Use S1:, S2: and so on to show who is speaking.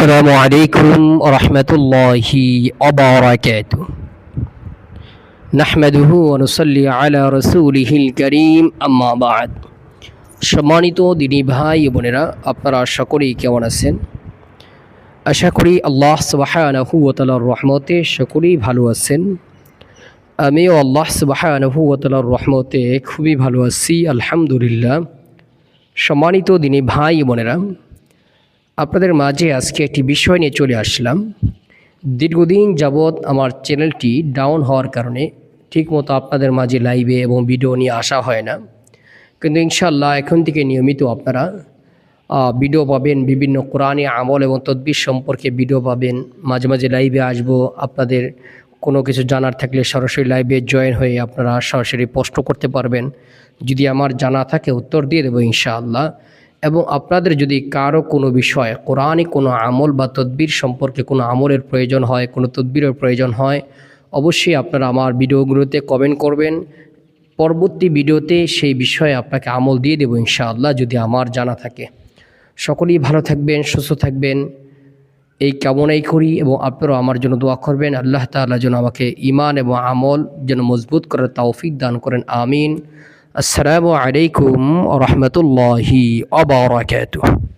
S1: আসসালামু আলাইকুম ওয়া রাহমাতুল্লাহি ওয়া বারাকাতুহু নাহমাদুহু ওয়া নুসাল্লি আলা রাসূলিহিল কারীম আম্মা বা'দ। সম্মানিত দিনী ভাই ও বোনেরা, আপনারা সকলেই কেমন আছেন? আশা করি আল্লাহ সুবহানাহু ওয়া তাআলার রহমতে সকলেই ভালো আছেন। আমিও আল্লাহ সুবহানাহু ওয়া তাআলার রহমতে খুবই ভালো আছি, আলহামদুলিল্লাহ। সম্মানিত দিনী ভাই ও বোনেরা, আপনাদের মাঝে আজকে একটি বিষয় নিয়ে চলে আসলাম। দীর্ঘদিন যাবৎ আমার চ্যানেলটি ডাউন হওয়ার কারণে ঠিকমতো আপনাদের মাঝে লাইভে এবং ভিডিও নিয়ে আসা হয় না, কিন্তু ইনশাআল্লাহ এখন থেকে নিয়মিত আপনারা ভিডিও পাবেন। বিভিন্ন কোরআনী আমল এবং তদবির সম্পর্কে ভিডিও পাবেন। মাঝে মাঝে লাইভে আসব। আপনাদের কোনো কিছু জানার থাকলে সরাসরি লাইভে জয়েন হয়ে আপনারা সরাসরি প্রশ্ন করতে পারবেন। যদি আমার জানা থাকে উত্তর দিয়ে দেবো ইনশাআল্লাহ। এবং আপনাদের যদি কারো কোনো বিষয় কোরআনী কোনো আমল বা তদবির সম্পর্কে কোনো আমলের প্রয়োজন হয়, কোনো তদবিরের প্রয়োজন হয়, অবশ্যই আপনারা আমার ভিডিওগুলোতে কমেন্ট করবেন। পরবর্তী ভিডিওতে সেই বিষয়ে আপনাকে আমল দিয়ে দেবো ইনশাআল্লাহ, যদি আমার জানা থাকে। সকলেই ভালো থাকবেন, সুস্থ থাকবেন, এই কামনাই করি। এবং আপনারাও আমার জন্য দোয়া করবেন, আল্লাহ তাআলা যেন আমাকে ঈমান এবং আমল যেন মজবুত করার তৌফিক দান করেন, আমিন। আসসালামু আলাইকুম ওয়া রাহমাতুল্লাহি ওয়া বারাকাতুহু।